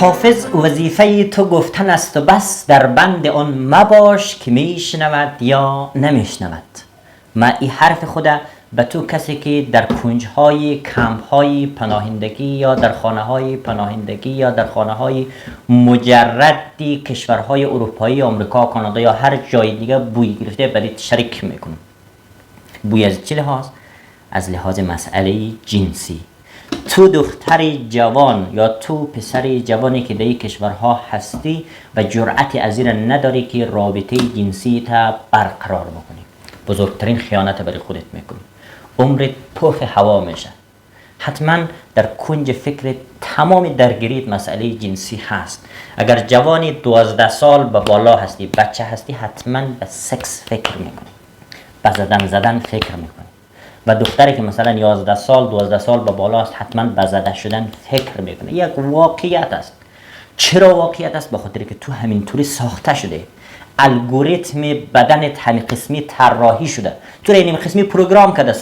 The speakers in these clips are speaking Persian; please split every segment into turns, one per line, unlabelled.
حافظ وظیفه تو گفتن است و بس، در بند آن مباش که میشنود یا نمیشنود. من این حرف خود به تو کسی که در کنجهای کمپ‌های پناهندگی یا در خانه‌های پناهندگی یا در خانه‌های مجردی کشورهای اروپایی، آمریکا، کانادا یا هر جای دیگه بوی گرفته برید شریک میکنم. بوی از چه لحاظ؟ از لحاظ مسئله جنسی. تو دختر جوان یا تو پسر جوانی که در این کشورها هستی و جرأت از این نداری که رابطه جنسی تا برقرار بکنی، بزرگترین خیانت برای خودت میکنی. عمرت پف هوا میشه. حتما در کنج فکر تمام درگیریت مسئله جنسی هست. اگر جوانی 12 سال به بالا هستی، بچه هستی، حتما به سکس فکر میکنی، به زدن فکر میکنی. و دختری که مثلا 11 سال 12 سال به بالا است، حتما به زده شدن فکر میکنه. یک واقعیت است. چرا واقعیت است؟ به خاطر که تو همینطوری ساخته شده. الگوریتم بدنت همین قسمی طراحی شده. تو را این قسمی پروگرام کرده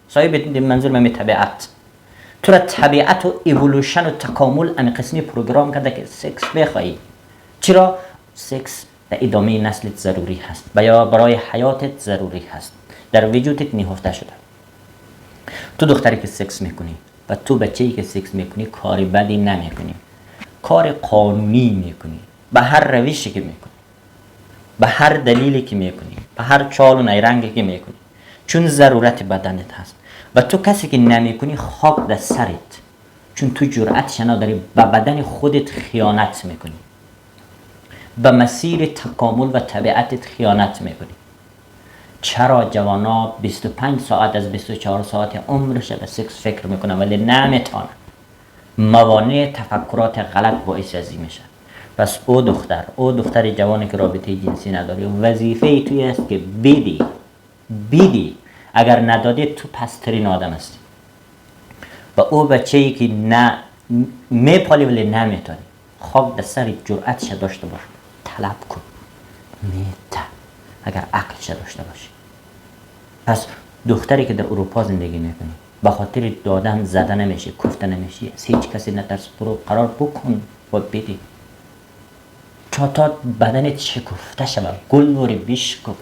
صاحب منظور من طبیعت. تو را طبیعت و ایولوشن و تکامل همین قسمی پروگرام کرده که سکس بخوایی. چرا؟ سکس در ادامه نسلت ضروری هست، یا برای حیاتت ضروری هست، در وجودت نهفته شده. تو دختری که سکس میکنی و تو بچه‌ای که سکس میکنی کاری بدی نمیکنی، کار قانونی میکنی، به هر روشی که میکنی، به هر دلیلی که میکنی، به هر چال و نیرنگی که میکنی، چون ضرورت بدنت هست. و تو کسی که نمیکنی خاک در سرت، چون تو جرأتش نداری، به بدن خودت خیانت میکنی، به مسیر تکامل و طبیعتت خیانت میکنی. چرا جوانا 25 ساعت از 24 ساعت عمرش به سکس فکر میکنن ولی نمیتونن؟ موانع تفکرات غلط باعث ازی میشه. پس او دختر جوانی که رابطه جنسی نداری، وظیفه توی است که بیدی. اگر ندادی تو پسترین آدم هستی. و او بچه‌ای که نه میپالی ولی نمیتونی، خاک در سر جرأتش داشته باش، طلب کن، میته اگر عقلش داشته باشی. پس دختری که در اروپا زندگی میکنی، به خاطر دادن زده نمیشی، کفته نمیشی، از هیچ کسی نترس، برو قرار بکن و بدی تا بدنت شکفته شود، گل وری بشکف.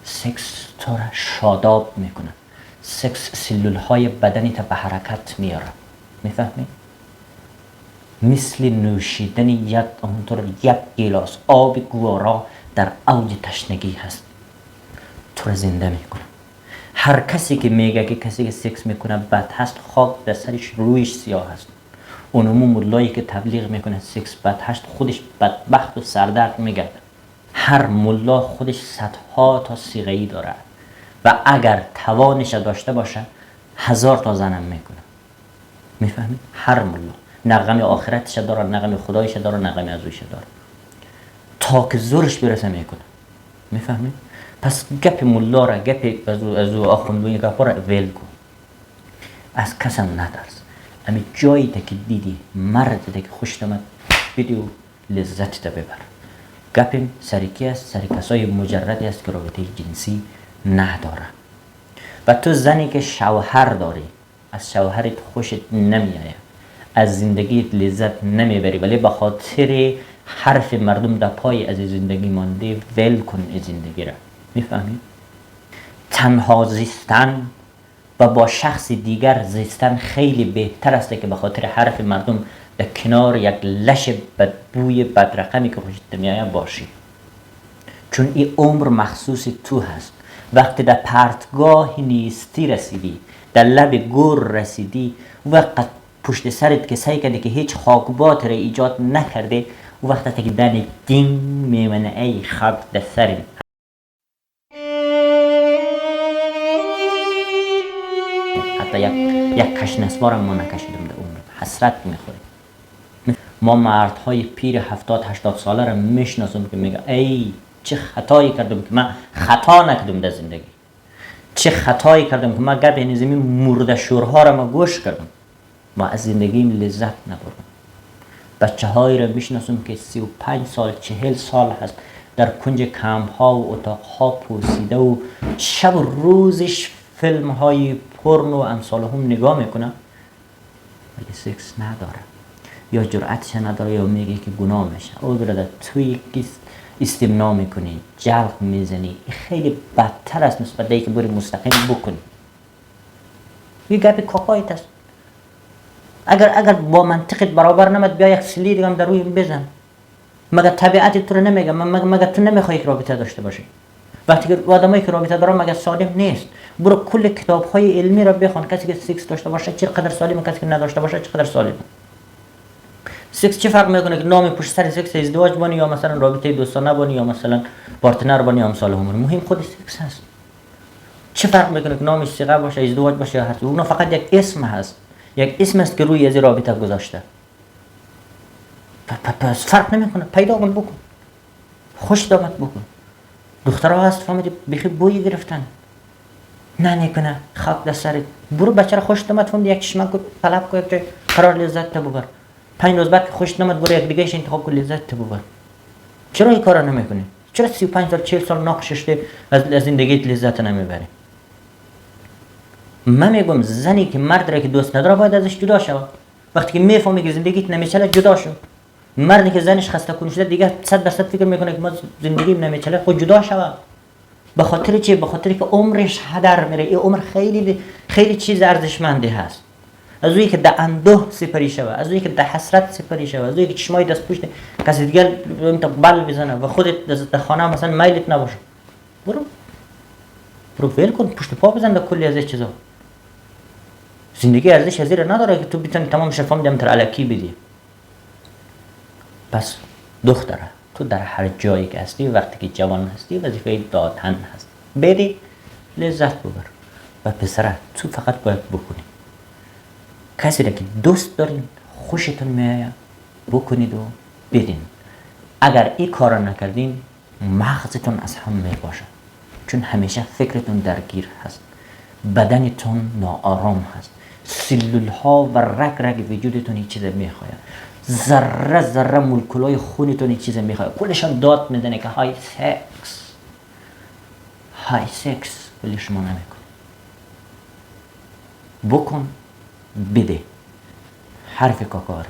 سکس تو را شاداب میکنه. سکس سلول های بدنت به حرکت میاره. میفهمی؟ مثل نوشیدن یک گیلاس آب گوارا در اوج تشنگی هست. تو را زنده میکنه. هر کسی که میگه که کسی که سکس میکنه بد هست، خاک در سرش رویش سیاه هست. اونمو مولایی که تبلیغ میکنه سکس بد هست، خودش بدبخت و سردرد میگه. هر مولا خودش صدها تا صیغه‌ای داره و اگر توانش داشته باشه 1000 تا زنم میکنه. میفهمی؟ هر مولا نغمه آخرتش داره، نغمه خدایش داره، نغمه ازویش داره، تا که زورش برسه میکنه. میفهمی؟ پس گپ مولا را، گپ از آخوندوی گپا را ول کن. از کسم نترس. امی جایی تا که دیدی مرد تا که خوشت آمد بدی و لذت تا ببر. گپیم سریکی است، سری کسای مجردی است که رابطه جنسی نداره. و تو زنی که شوهر داری، از شوهرت خوشت نمیآید، از زندگیت لذت نمیبری، ولی به خاطر حرف مردم در پای از زندگی مانده، ول کن از زندگی را. میفهمی؟ تنها زیستن و با شخص دیگر زیستن خیلی بهتر است که به خاطر حرف مردم در کنار یک لش بدبوی بدرقمی که خوشت میآید باشی. چون این عمر مخصوص تو هست. وقتی در پرتگاه نیستی رسیدی، در لب گور رسیدی، وقت پشت سرت که سعی کردی که هیچ خاکبات را ایجاد نکرده، وقتی که دن دینگ میمنه ای خاک در سرت. حتی یک کشنسوارم ما نکشیدم در عمر. حسرت میخوری. ما مردهای پیر 70-80 ساله را میشناسم که میگه ای چه خطایی کردم که من خطا نکردم در زندگی، چه خطایی کردم که من گپ نظامی مرده شورها را ما گوش کردم، ما از زندگیم لذت نبردم. بچه هایی را میشناسم که 35 سال 40 سال هست در کنج کمپ ها و اتاق ها پوسیده و شب و روزش فیلم های پورنو و امثال هم نگاه میکنه ولی سکس نداره. یا جرأتش نداره یا میگه که گناه میشه. او برادر توی استمنا میکنی، جلق میزنی، خیلی بدتر است نسبت به که بری مستقیم بکنی. یه گپ کاکایت است. اگر با منطقت برابر نمد بیا یک سلی دیگه هم در روی بزن. مگه طبیعت تو رو نمیگه؟ مگه تو نمیخوای که رابطه داشته باشی؟ وقتی که آدمایی که رابطه دارن مگه سالم نیست؟ برو کل کتاب‌های علمی را بخون. کسی که سکس داشته باشه چقدر سالمه، کسی که نداشته باشه چقدر سالمه. سکس چه فرق میکنه که نام پشت سر سکس ازدواج بانی یا مثلا رابطه دوستانه بانی یا مثلا پارتنر بانی یا امثال همون؟ مهم خود سکس هست. چه فرق میکنه که نامش صیغه باشه، ازدواج باشه یا هر چیز؟ اون فقط یک اسم هست، یک اسم است که روی از رابطه گذاشته. پس فرق نمیکنه. پیدا کن بکن، خوش دامت بکن. دخترها هست فهمیدی بخی بوی گرفتن نه نکنه خاک در سرت. برو بچه را خوش دامت فهمیدی یک چشمک کو طلب کو، یک قرار لذت تا ببر. 5 روز بعد که خوش دامت برو یک دیگه انتخاب کو لذت تا ببر. چرا این کارا نمیکنی؟ چرا 35 سال 40 سال ناقششته از زندگیت لذت نمیبری؟ من میگم زنی که مرد را که دوست نداره باید ازش جدا شود. وقتی که میفهمی که زندگیت نمیچله جدا شو. مردی که زنش خسته کنه شده دیگه 100% فکر میکنه که ما زندگیم نمیچله، خود جدا شود. به خاطر چی؟ به خاطر که عمرش هدر میره. این عمر خیلی چیز ارزشمندی هست. از اونی که در اندوه سپری شود، از اونی که در حسرت سپری شود، از اونی که چشمای دست پشت کسی دیگه بل بزنه و خودت در خانه مثلا میلت نباشه. برو ول کن، پشت پا بزن در کلی از این چیزا. زندگی ارزش از این نداره که تو بتونی تمام شفام دم تر الکی بدی. پس دختره تو در هر جایی که هستی، وقتی که جوان هستی، وظیفه دادن هست. بری لذت ببر. و پسره تو فقط باید بکنی. کسی را که دوست دارین، خوشتون میآید، بکنید و بدین. اگر این کار نکردین مغزتون از هم میباشه، چون همیشه فکرتون درگیر هست، بدنتون ناآرام هست، سلول ها و رگ رگ وجودتون این چیز میخواید، ذره ذره مولکولای خونتون این چیز میخواید، کلشان داد میزنه که های سکس ولی شما نمیکن. بکن بده. حرف کاکا